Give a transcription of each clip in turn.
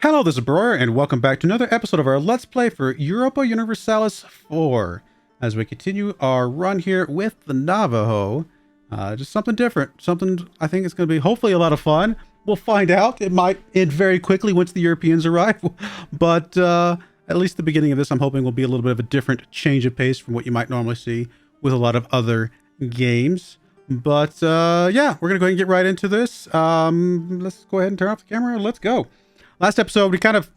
Hello, this is Broyar, and welcome back to another episode of our Let's Play for Europa Universalis IV. As we continue our run here with the Navajo. Just something different. Something I think is going to be hopefully a lot of fun. We'll find out. It might end very quickly once the Europeans arrive. But at least the beginning of this, I'm hoping will be a little bit of a different change of pace from what you might normally see with a lot of other games. But yeah, we're going to go ahead and get right into this. Let's go ahead and turn off the camera. Let's go. Last episode, we kind of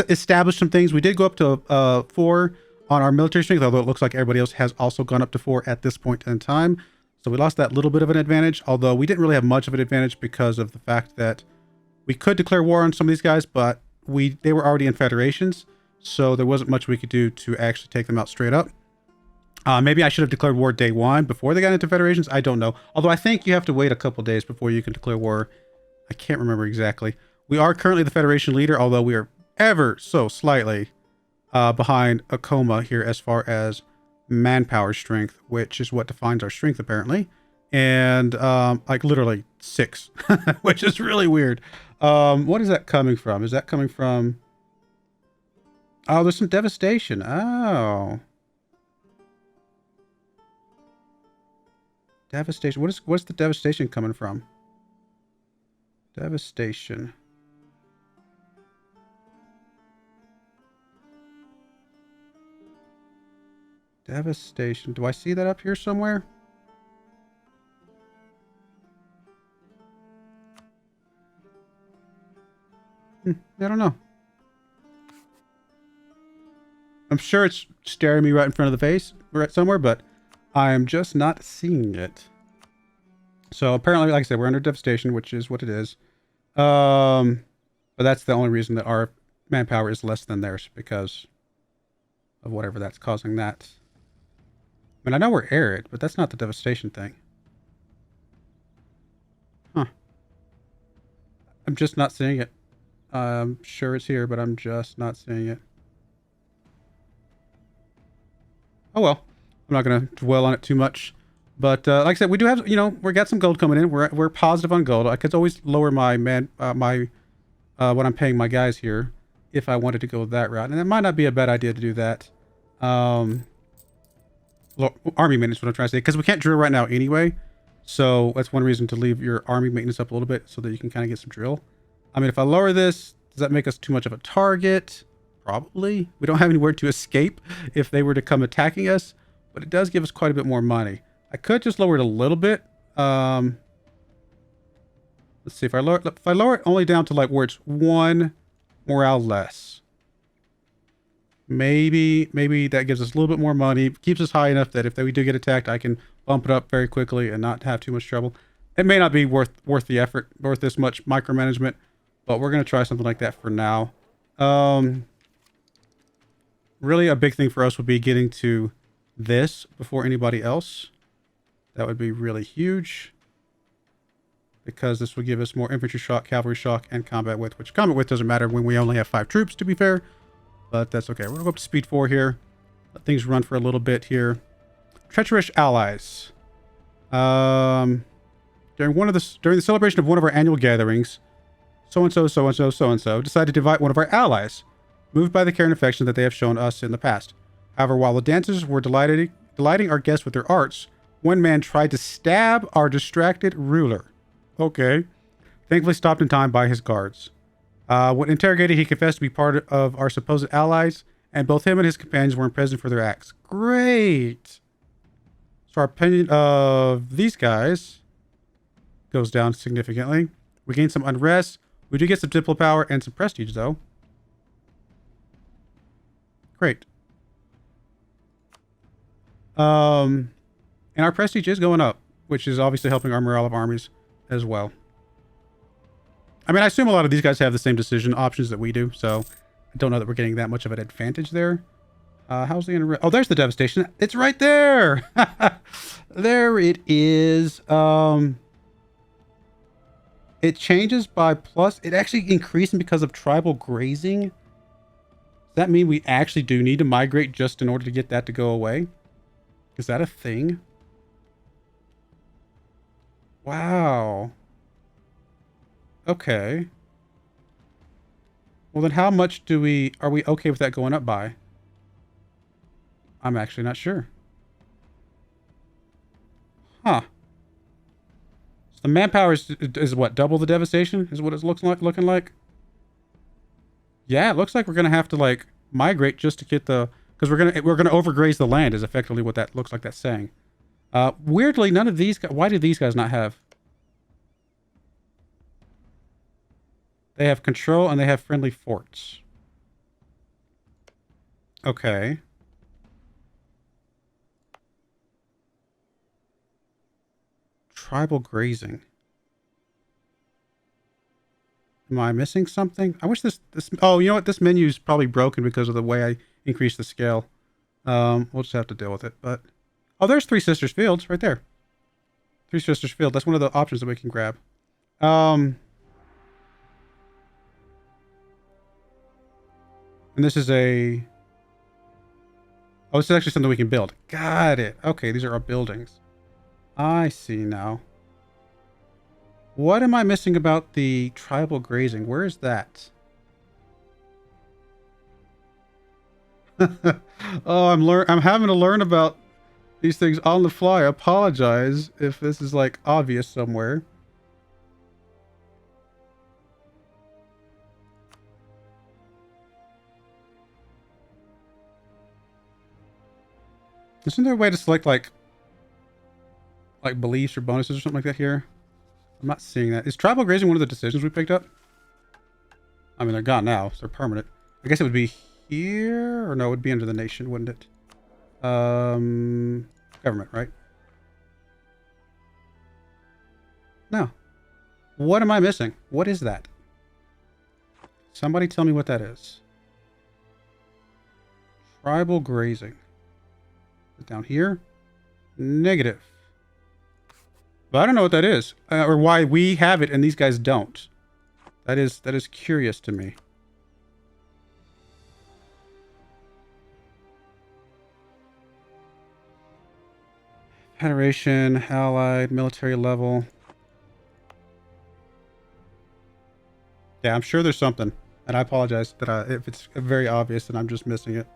established some things. We did go up to 4 on our military strength, although it looks like everybody else has also gone up to 4 at this point in time. So we lost that little bit of an advantage, although we didn't really have much of an advantage because of the fact that we could declare war on some of these guys, but they were already in federations, so there wasn't much we could do to actually take them out straight up. Maybe I should have declared war day 1 before they got into federations. I don't know. Although I think you have to wait a couple days before you can declare war. I can't remember exactly. We are currently the Federation leader, although we are ever so slightly behind Akoma here as far as manpower strength, which is what defines our strength apparently. And like literally 6, which is really weird. What is that coming from? Is that coming from... Oh, there's some devastation. Oh. Devastation. What's the devastation coming from? Devastation. Devastation. Do I see that up here somewhere? I don't know. I'm sure it's staring me right in front of the face, right somewhere, but I am just not seeing it. So apparently, like I said, we're under devastation, which is what it is. But that's the only reason that our manpower is less than theirs, because of whatever that's causing that. I mean, I know we're arid, but that's not the devastation thing. Huh. I'm just not seeing it. I'm sure it's here, but I'm just not seeing it. Oh well. I'm not going to dwell on it too much. But like I said, we do have, you know, we got some gold coming in. We're positive on gold. I could always lower my what I'm paying my guys here if I wanted to go that route. And it might not be a bad idea to do that. Army maintenance, what I'm trying to say, because we can't drill right now anyway. So that's one reason to leave your army maintenance up a little bit so that you can kind of get some drill. I mean, if I lower this, does that make us too much of a target? Probably. We don't have anywhere to escape if they were to come attacking us, but it does give us quite a bit more money. I could just lower it a little bit. Let's see, if I lower it only down to like where it's 1 morale less. Maybe that gives us a little bit more money, keeps us high enough that if we do get attacked, I can bump it up very quickly and not have too much trouble. It may not be worth the effort, worth this much micromanagement, but we're going to try something like that for now. Really a big thing for us would be getting to this before anybody else. That would be really huge, because this would give us more infantry shock, cavalry shock, and combat width, which combat width doesn't matter when we only have 5 troops, to be fair. But that's okay. We're going to go up to speed 4 here. Let things run for a little bit here. Treacherous allies. During the celebration of one of our annual gatherings, so-and-so decided to invite one of our allies, moved by the care and affection that they have shown us in the past. However, while the dancers were delighting our guests with their arts, one man tried to stab our distracted ruler. Okay. Thankfully stopped in time by his guards. When interrogated, he confessed to be part of our supposed allies, and both him and his companions were imprisoned for their acts. Great! So our opinion of these guys goes down significantly. We gain some unrest. We do get some diplo power and some prestige, though. Great. And our prestige is going up, which is obviously helping our morale of armies as well. I mean, I assume a lot of these guys have the same decision options that we do, so I don't know that we're getting that much of an advantage there. How's the unrest? Oh, there's the devastation. It's right there. There it is. It changes by plus. It actually increasing because of tribal grazing. Does that mean we actually do need to migrate just in order to get that to go away? Is that a thing? Wow. Okay. Well, then how much are we okay with that going up by? I'm actually not sure. Huh. So the manpower is what? Double the devastation is what it looking like? Yeah, it looks like we're going to have to like migrate just to get the, because we're going to overgraze the land is effectively what that looks like that's saying. Weirdly, none of these guys, why do these guys not have? They have control and they have friendly forts. Okay. Tribal grazing. Am I missing something? I wish this, oh, you know what? This menu's probably broken because of the way I increased the scale. We'll just have to deal with it, but. Oh, there's Three Sisters Fields right there. Three Sisters Field. That's one of the options that we can grab. And this is a... Oh, this is actually something we can build. Got it. Okay, these are our buildings. I see now. What am I missing about the tribal grazing? Where is that? Oh, I'm having to learn about these things on the fly. I apologize if this is like obvious somewhere. Isn't there a way to select like beliefs or bonuses or something like that here? I'm not seeing that. Is tribal grazing one of the decisions we picked up? I mean, they're gone now, so they're permanent. I guess it would be here, or no, it would be under the nation, wouldn't it? Government, right? No. What am I missing? What is that? Somebody tell me what that is. Tribal grazing. Down here? Negative. But I don't know what that is. Or why we have it and these guys don't. That is curious to me. Federation, allied, military level. Yeah, I'm sure there's something. And I apologize that if it's very obvious and I'm just missing it.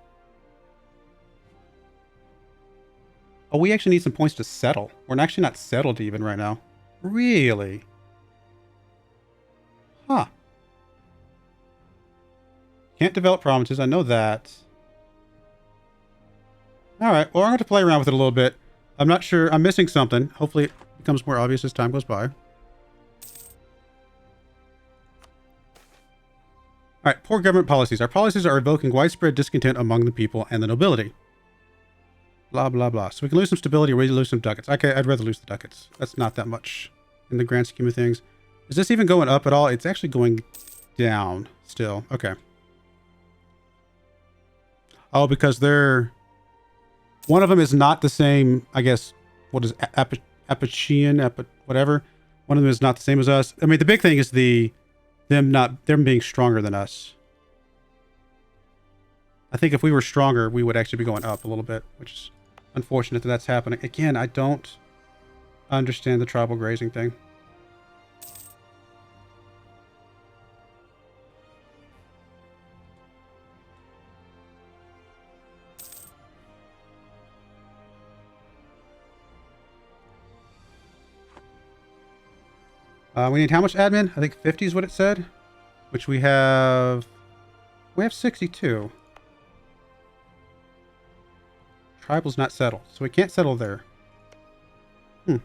Oh, we actually need some points to settle. We're actually not settled even right now. Really? Huh. Can't develop provinces. I know that. Alright, well, I'm going to play around with it a little bit. I'm not sure. I'm missing something. Hopefully it becomes more obvious as time goes by. Alright, poor government policies. Our policies are evoking widespread discontent among the people and the nobility. Blah, blah, blah. So we can lose some stability or we lose some ducats. Okay, I'd rather lose the ducats. That's not that much in the grand scheme of things. Is this even going up at all? It's actually going down still. Okay. Oh, because they're... One of them is not the same, I guess, what is Apachean, whatever. One of them is not the same as us. I mean, the big thing is them being stronger than us. I think if we were stronger, we would actually be going up a little bit, which is unfortunate that that's happening. Again, I don't understand the tribal grazing thing. We need how much admin? I think 50 is what it said. Which we have 62. Tribal's not settled, so we can't settle there. So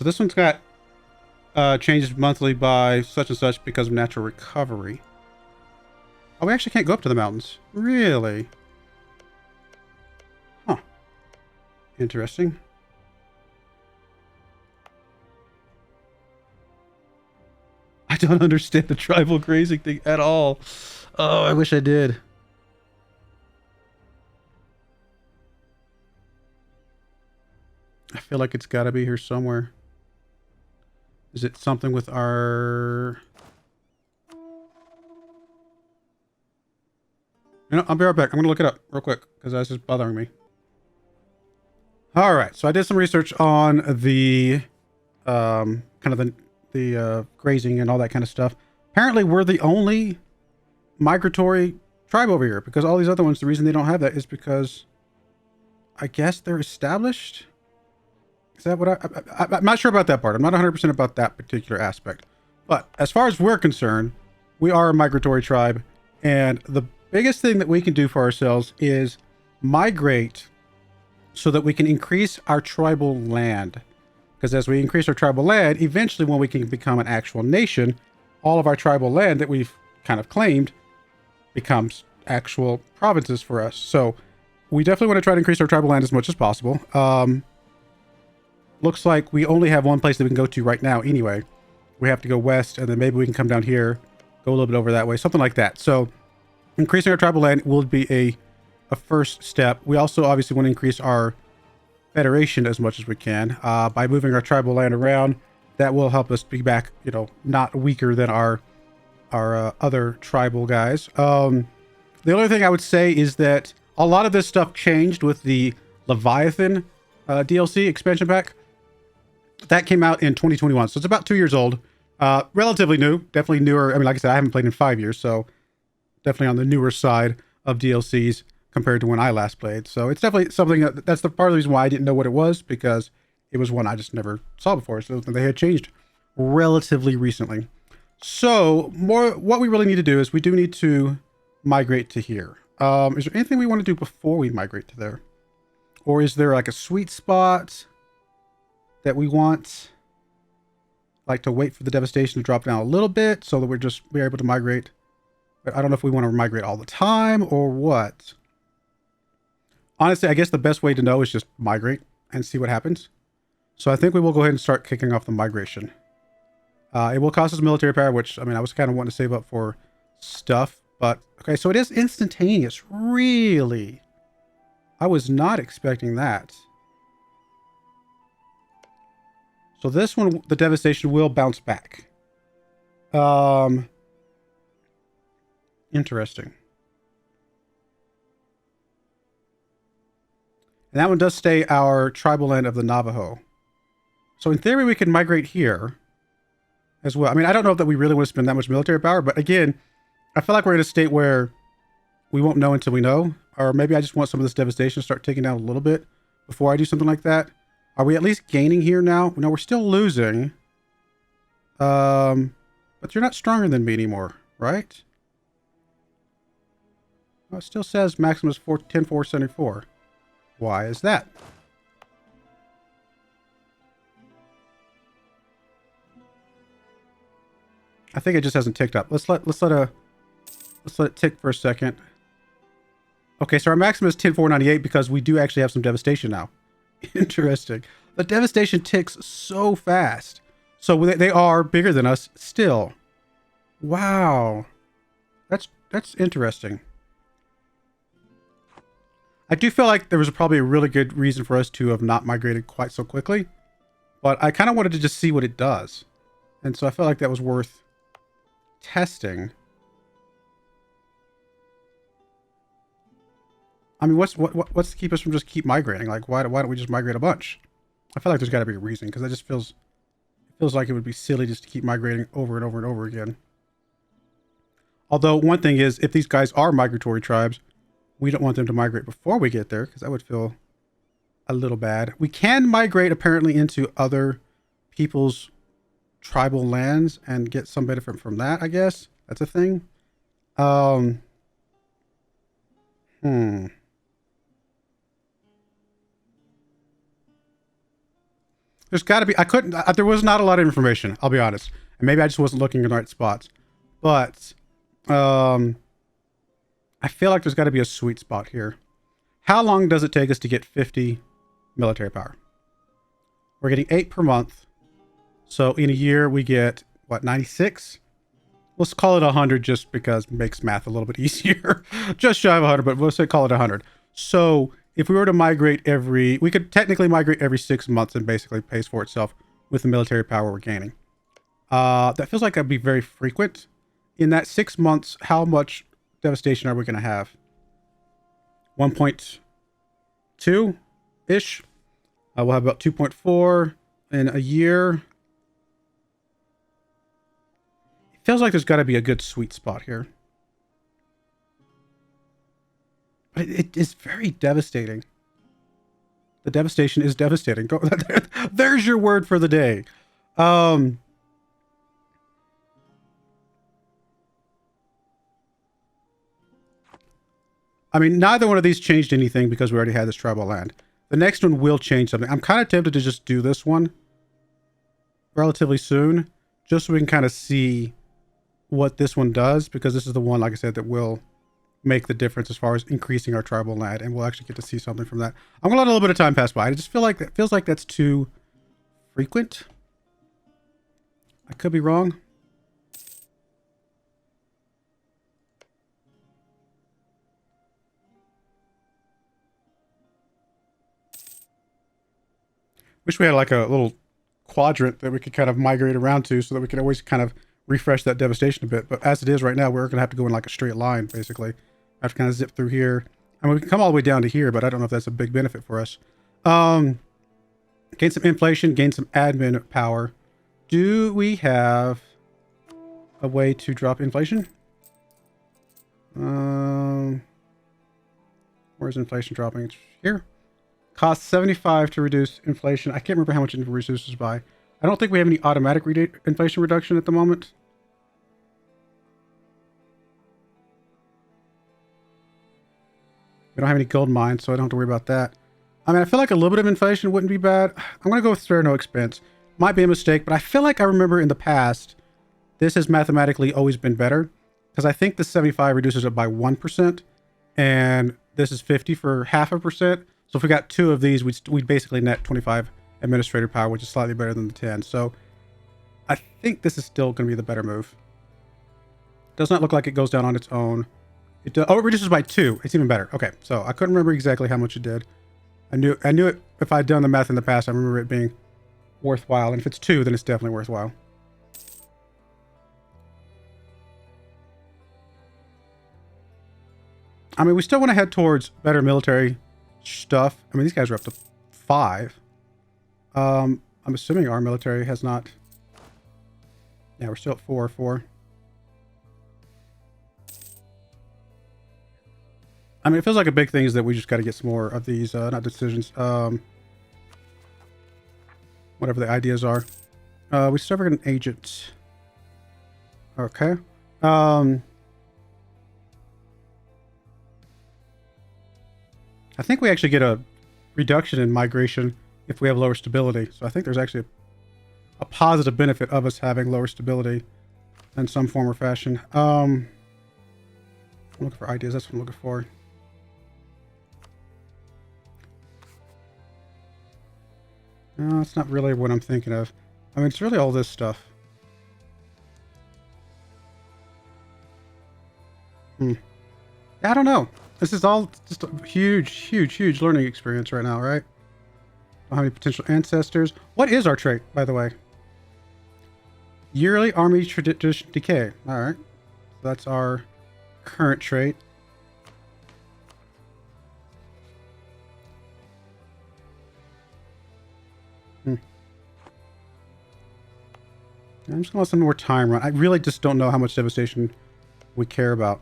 this one's got changes monthly by such and such because of natural recovery. Oh, we actually can't go up to the mountains. Really? Huh. Interesting. I don't understand the tribal grazing thing at all. Oh, I wish I did. I feel like it's got to be here somewhere. Is it something with our... You know, I'll be right back. I'm going to look it up real quick because that's just bothering me. All right. So I did some research on the kind of the the grazing and all that kind of stuff. Apparently, we're the only migratory tribe over here, because all these other ones, the reason they don't have that is because I guess they're established. Is that what I'm not sure about that part. I'm not 100% about that particular aspect. But as far as we're concerned, we are a migratory tribe. And the biggest thing that we can do for ourselves is migrate so that we can increase our tribal land. Because as we increase our tribal land, eventually when we can become an actual nation, all of our tribal land that we've kind of claimed becomes actual provinces for us. So we definitely want to try to increase our tribal land as much as possible. Looks like we only have one place that we can go to right now anyway. We have to go west, and then maybe we can come down here, go a little bit over that way, something like that. So increasing our tribal land will be a first step. We also obviously want to increase our federation as much as we can by moving our tribal land around. That will help us be back, you know, not weaker than our other tribal guys. The only thing I would say is that a lot of this stuff changed with the Leviathan DLC expansion pack. That came out in 2021, so it's about 2 years old. Relatively new, definitely newer. I mean, like I said, I haven't played in 5 years, so definitely on the newer side of DLCs compared to when I last played. So it's definitely something that's the part of the reason why I didn't know what it was, because it was one I just never saw before. So they had changed relatively recently. So what we really need to do is we do need to migrate to here. Is there anything we want to do before we migrate to there? Or is there like a sweet spot that we want, like, to wait for the devastation to drop down a little bit so that we're able to migrate? But I don't know if we want to migrate all the time or what. Honestly, I guess the best way to know is just migrate and see what happens. So I think we will go ahead and start kicking off the migration. It will cost us military power, which, I mean, I was kind of wanting to save up for stuff. But, okay, so it is instantaneous. Really? I was not expecting that. So this one, the devastation will bounce back. Interesting. And that one does stay our tribal land of the Navajo. So in theory, we can migrate here as well. I mean, I don't know if that we really want to spend that much military power, but again, I feel like we're in a state where we won't know until we know. Or maybe I just want some of this devastation to start taking down a little bit before I do something like that. Are we at least gaining here now? No, we're still losing. But you're not stronger than me anymore, right? Well, it still says maximum is 10,474. Why is that? I think it just hasn't ticked up. Let's let it tick for a second. Okay, so our maximum is 10,498 because we do actually have some devastation now. Interesting. The devastation ticks so fast. So they are bigger than us still. Wow. That's interesting. I do feel like there was probably a really good reason for us to have not migrated quite so quickly. But I kind of wanted to just see what it does. And so I felt like that was worth testing. I mean, what's to keep us from just keep migrating? Like, why don't we just migrate a bunch? I feel like there's got to be a reason, because that just feels like it would be silly just to keep migrating over and over and over again. Although one thing is, if these guys are migratory tribes, we don't want them to migrate before we get there, because that would feel a little bad. We can migrate apparently into other people's tribal lands and get some benefit from that, I guess. That's a thing. There's got to be, there was not a lot of information, I'll be honest. And maybe I just wasn't looking in the right spots. But, I feel like there's got to be a sweet spot here. How long does it take us to get 50 military power? We're getting 8 per month. So in a year, we get, what, 96? Let's call it 100 just because it makes math a little bit easier. Just shy of 100, but let's say call it 100. So if we were to migrate we could technically migrate every 6 months and basically pays for itself with the military power we're gaining. That feels like that'd be very frequent. In that 6 months, how much devastation are we going to have? 1.2-ish. We'll have about 2.4 in a year. Feels like there's got to be a good sweet spot here. But it is very devastating. The devastation is devastating. There's your word for the day. I mean, neither one of these changed anything because we already had this tribal land. The next one will change something. I'm kind of tempted to just do this one relatively soon, just so we can kind of see what this one does, because this is the one, like I said, that will make the difference as far as increasing our tribal land, and we'll actually get to see something from that. I'm gonna let a little bit of time pass by. I just feel like that feels like that's too frequent. I could be wrong. Wish we had like a little quadrant that we could kind of migrate around to so that we could always kind of refresh that devastation a bit. But as it is right now, we're going to have to go in like a straight line, basically. I have to kind of zip through here. I mean, we can come all the way down to here, but I don't know if that's a big benefit for us. Gain some inflation, gain some admin power. Do we have a way to drop inflation? Where's inflation dropping? It's here. Cost 75 to reduce inflation. I can't remember how much it reduces by. I don't think we have any automatic inflation reduction at the moment. We don't have any gold mines, so I don't have to worry about that. I mean, I feel like a little bit of inflation wouldn't be bad. I'm going to go with spare no expense. Might be a mistake, but I feel like I remember in the past, this has mathematically always been better. Because I think the 75 reduces it by 1%, and this is 50 for 0.5%. So if we got 2 of these, we'd basically net 25 administrator power, which is slightly better than the 10. So I think this is still going to be the better move. Does not look like it goes down on its own. It reduces by 2. It's even better. Okay, so I couldn't remember exactly how much it did. I knew it. If I'd done the math in the past, I remember it being worthwhile. And if it's 2, then it's definitely worthwhile. I mean, we still want to head towards better military stuff. I mean, these guys are up to 5. I'm assuming our military has not. Yeah, we're still at 4. I mean, it feels like a big thing is that we just got to get some more of these, not decisions, whatever the ideas are. We still have an agent. Okay. I think we actually get a reduction in migration if we have lower stability. So I think there's actually a positive benefit of us having lower stability in some form or fashion. I'm looking for ideas. That's what I'm looking for. No, it's not really what I'm thinking of. I mean, it's really all this stuff. I don't know. This is all just a huge learning experience right now, right? How many potential ancestors? What is our trait, by the way? Yearly army tradition decay. All right. So that's our current trait. I'm just going to let some more time run. I really just don't know how much devastation we care about.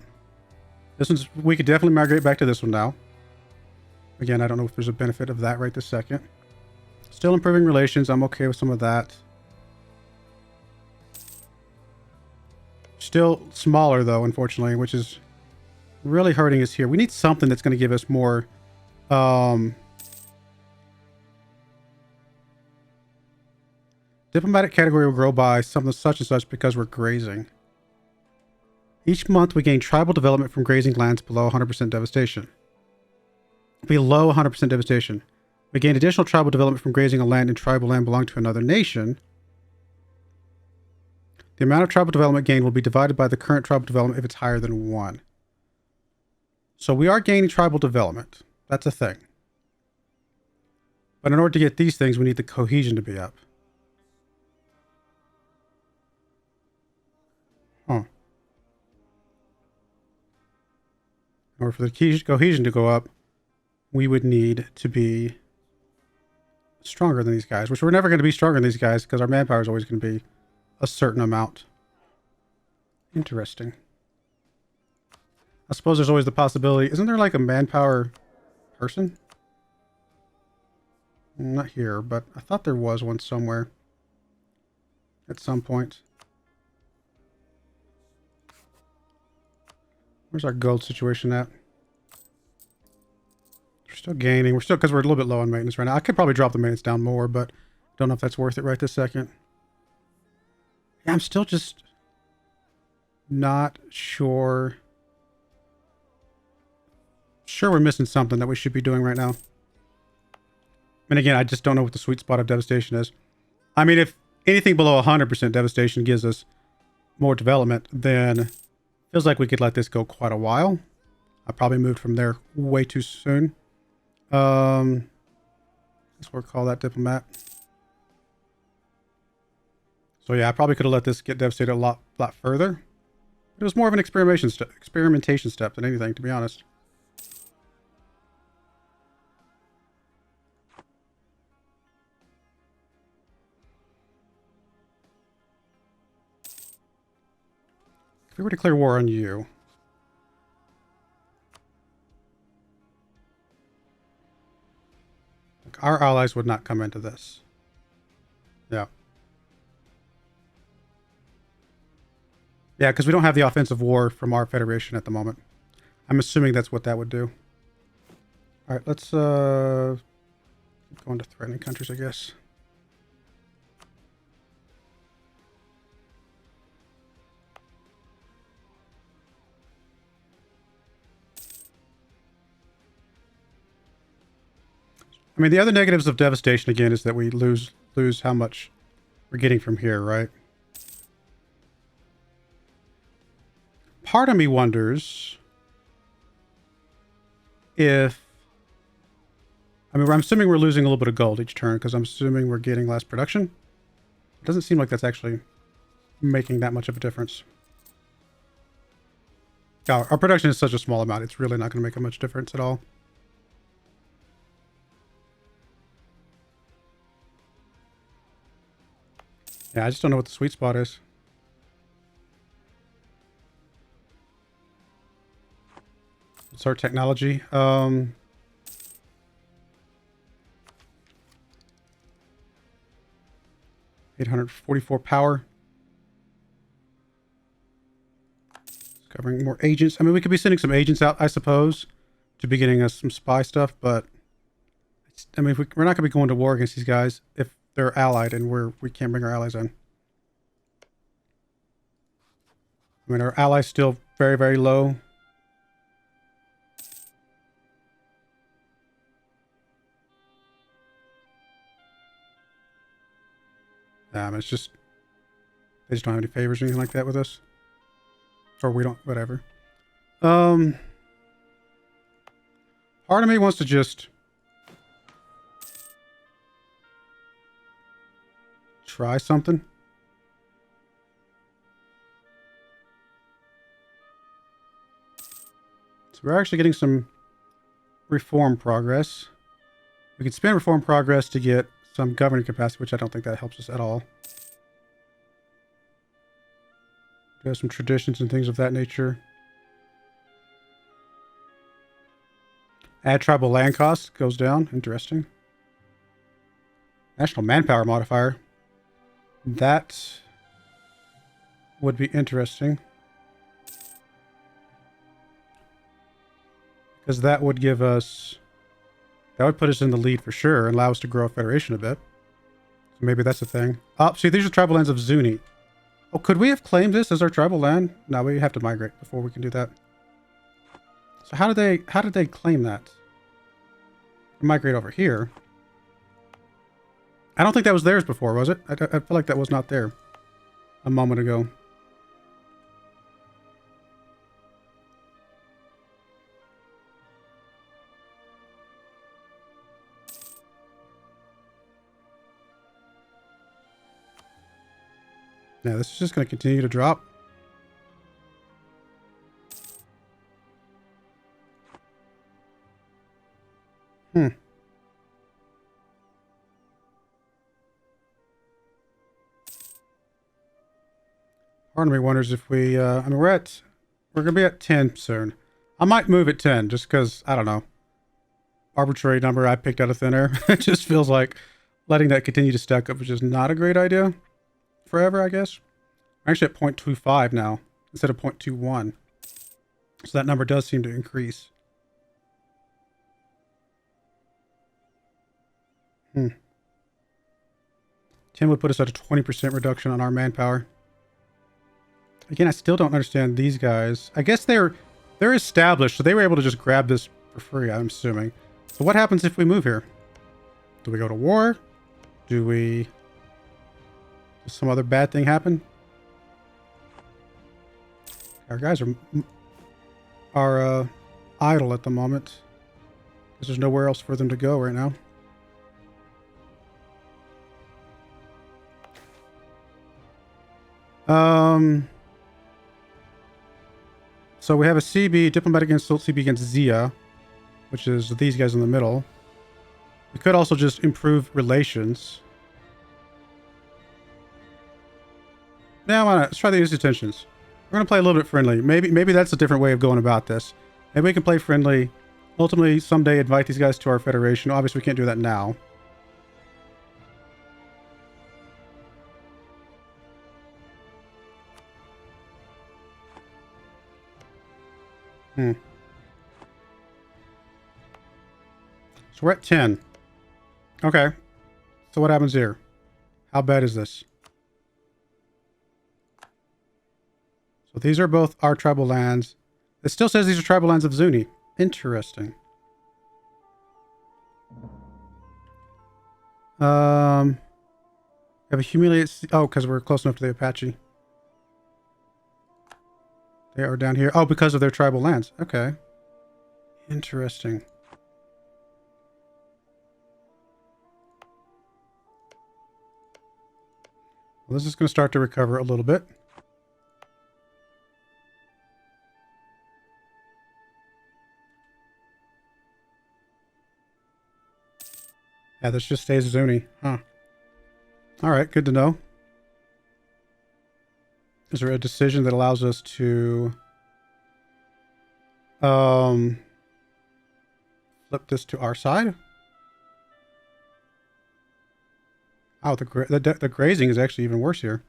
This one's, we could definitely migrate back to this one now. Again, I don't know if there's a benefit of that right this second. Still improving relations. I'm okay with some of that. Still smaller though, unfortunately, which is really hurting us here. We need something that's going to give us more, diplomatic category will grow by something such and such because we're grazing. Each month we gain tribal development from grazing lands below 100% devastation. Below 100% devastation. We gain additional tribal development from grazing a land and tribal land belonging to another nation. The amount of tribal development gained will be divided by the current tribal development if it's higher than 1. So we are gaining tribal development. That's a thing. But in order to get these things, we need the cohesion to be up. Huh. In order for the cohesion to go up, we would need to be stronger than these guys, which we're never going to be stronger than these guys because our manpower is always going to be a certain amount. Interesting. I suppose there's always the possibility. Isn't there like a manpower person? Not here, but I thought there was one somewhere. At some point. Where's our gold situation at? We're still gaining. We're still, because we're a little bit low on maintenance right now. I could probably drop the maintenance down more, but don't know if that's worth it right this second. Yeah, I'm still just not sure. Sure, we're missing something that we should be doing right now. And again, I just don't know what the sweet spot of devastation is. I mean, if anything below 100% devastation gives us more development, then feels like we could let this go quite a while. I probably moved from there way too soon. Let's call that diplomat. So yeah, I probably could have let this get devastated a lot further. It was more of an experimentation step than anything, to be honest. If we were to declare war on you, our allies would not come into this. Yeah. Yeah, because we don't have the offensive war from our federation at the moment. I'm assuming that's what that would do. All right, let's go into threatening countries, I guess. I mean, the other negatives of devastation, again, is that we lose how much we're getting from here, right? Part of me wonders if... I mean, I'm assuming we're losing a little bit of gold each turn, because I'm assuming we're getting less production. It doesn't seem like that's actually making that much of a difference. Our production is such a small amount, it's really not going to make a much difference at all. Yeah, I just don't know what the sweet spot is. What's our technology? 844 power. Covering more agents. I mean, we could be sending some agents out, I suppose, to be getting us some spy stuff, but I mean, we're not going to be going to war against these guys if they're allied and we can't bring our allies in. I mean, our allies still very, very low. It's just, they just don't have any favors or anything like that with us. Or we don't, whatever. Part of me wants to just try something. So we're actually getting some reform progress. We can spend reform progress to get some governing capacity, which I don't think that helps us at all. We have some traditions and things of that nature. Add tribal land cost goes down. Interesting. National manpower modifier. That would be interesting. Because that would give us... That would put us in the lead for sure and allow us to grow a federation a bit. So maybe that's the thing. Oh, see, these are tribal lands of Zuni. Oh, could we have claimed this as our tribal land? No, we have to migrate before we can do that. So how did they claim that? Migrate over here. I don't think that was theirs before, was it? I feel like that was not there a moment ago. Yeah, this is just going to continue to drop. Part of me wonders if we, I mean, we're going to be at 10 soon. I might move at 10 just because, I don't know. Arbitrary number I picked out of thin air. It just feels like letting that continue to stack up is just not a great idea. Forever, I guess. We're actually at 0.25 now instead of 0.21. So that number does seem to increase. 10 would put us at a 20% reduction on our manpower. Again, I still don't understand these guys. I guess they're established, so they were able to just grab this for free, I'm assuming. So what happens if we move here? Do we go to war? Does some other bad thing happen? Our guys are idle at the moment because there's nowhere else for them to go right now. So we have a CB, diplomatic insult CB against Zia, which is these guys in the middle. We could also just improve relations. Now, why not? Let's try the use of tensions. We're going to play a little bit friendly. Maybe that's a different way of going about this. Maybe we can play friendly. Ultimately, someday invite these guys to our federation. Obviously, we can't do that now. So we're at 10. Okay. So what happens here? How bad is this? So these are both our tribal lands. It still says these are tribal lands of Zuni. Interesting. We have a humiliate... Oh, because we're close enough to the Apache. They are down here. Oh, because of their tribal lands. Okay. Interesting. Well, this is going to start to recover a little bit. Yeah, this just stays Zuni. Huh. Alright, good to know. Is there a decision that allows us to flip this to our side? Oh, the grazing is actually even worse here.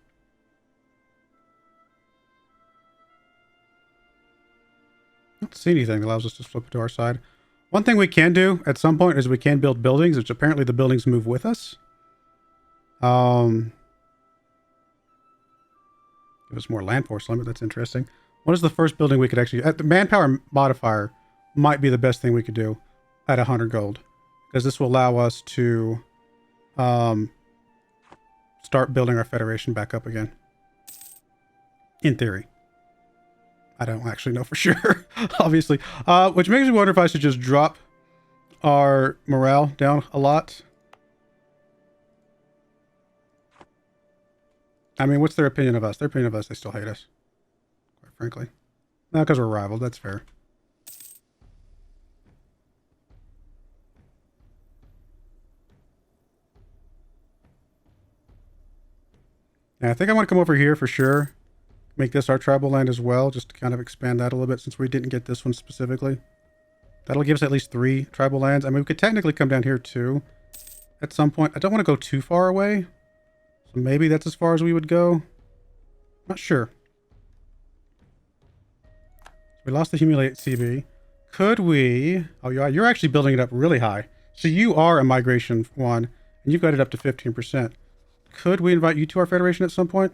I don't see anything that allows us to flip it to our side. One thing we can do at some point is we can build buildings, which apparently the buildings move with us. Give us more land force limit. That's interesting. What is the first building we could actually... the manpower modifier might be the best thing we could do at 100 gold. Because this will allow us to start building our federation back up again. In theory. I don't actually know for sure, obviously. Which makes me wonder if I should just drop our morale down a lot. I mean, what's their opinion of us? Their opinion of us, they still hate us. Quite frankly. No, because we're rivaled. That's fair. Yeah, I think I want to come over here for sure. Make this our tribal land as well, just to kind of expand that a little bit since we didn't get this one specifically. That'll give us at least 3 tribal lands. I mean, we could technically come down here too at some point. I don't want to go too far away. So maybe that's as far as we would go. Not sure. We lost the humiliate CB. Could we... Oh, you're actually building it up really high. So you are a migration one, and you've got it up to 15%. Could we invite you to our federation at some point?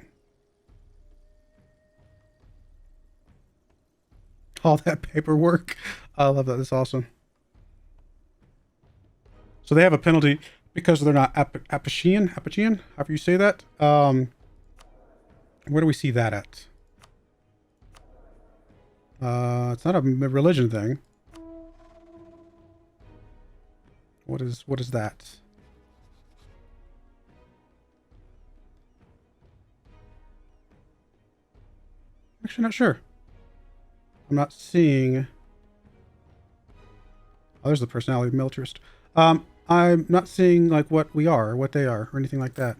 All that paperwork. I love that. That's awesome. So they have a penalty because they're not Apachean, however you say that. Where do we see that at? It's not a religion thing. What is that? Actually, not sure. I'm not seeing... Oh, there's the personality militarist. I'm not seeing like what we are, or what they are, or anything like that.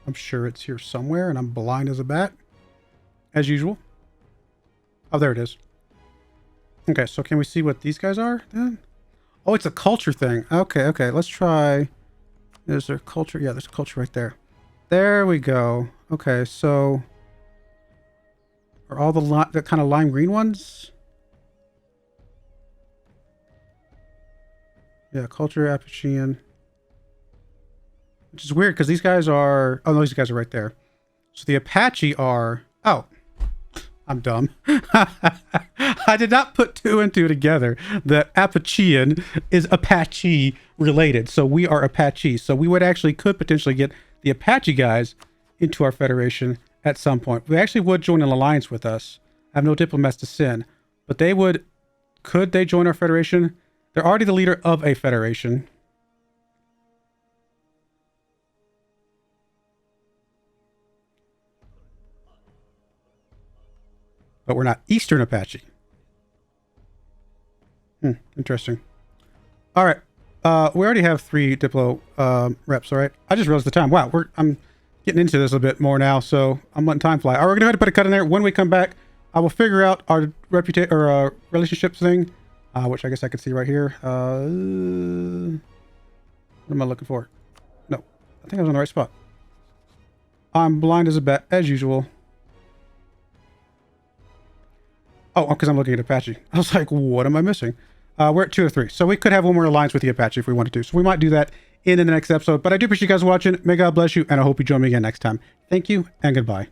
I'm sure it's here somewhere, and I'm blind as a bat, as usual. Oh, there it is. Okay, so can we see what these guys are then? Oh, it's a culture thing. Okay, okay. Let's try. Is there culture? Yeah, there's a culture right there. There we go. Okay, so are all the kind of lime green ones? Yeah, culture Apachean. Which is weird because these guys are... Oh, no, these guys are right there. So the Apache are... Oh, I'm dumb. I did not put two and two together. The Apachean is Apache related. So we are Apache. So we could potentially get the Apache guys into our federation at some point. We actually would join an alliance with us. I have no diplomats to send. But they would... Could they join our federation? They're already the leader of a federation. But we're not Eastern Apache. Interesting. All right. We already have 3 Diplo reps, all right? I just realized the time. Wow, I'm getting into this a bit more now, so I'm letting time fly. All right, we're going to go ahead and put a cut in there. When we come back, I will figure out our relationship thing, which I guess I can see right here. What am I looking for? No, I think I was on the right spot. I'm blind as a bat, as usual. Oh, because I'm looking at Apache. I was like, what am I missing? We're at 2 of 3. So we could have one more alliance with the Apache if we wanted to. So we might do that in the next episode. But I do appreciate you guys watching. May God bless you. And I hope you join me again next time. Thank you and goodbye.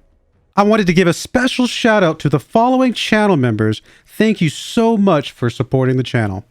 I wanted to give a special shout out to the following channel members. Thank you so much for supporting the channel.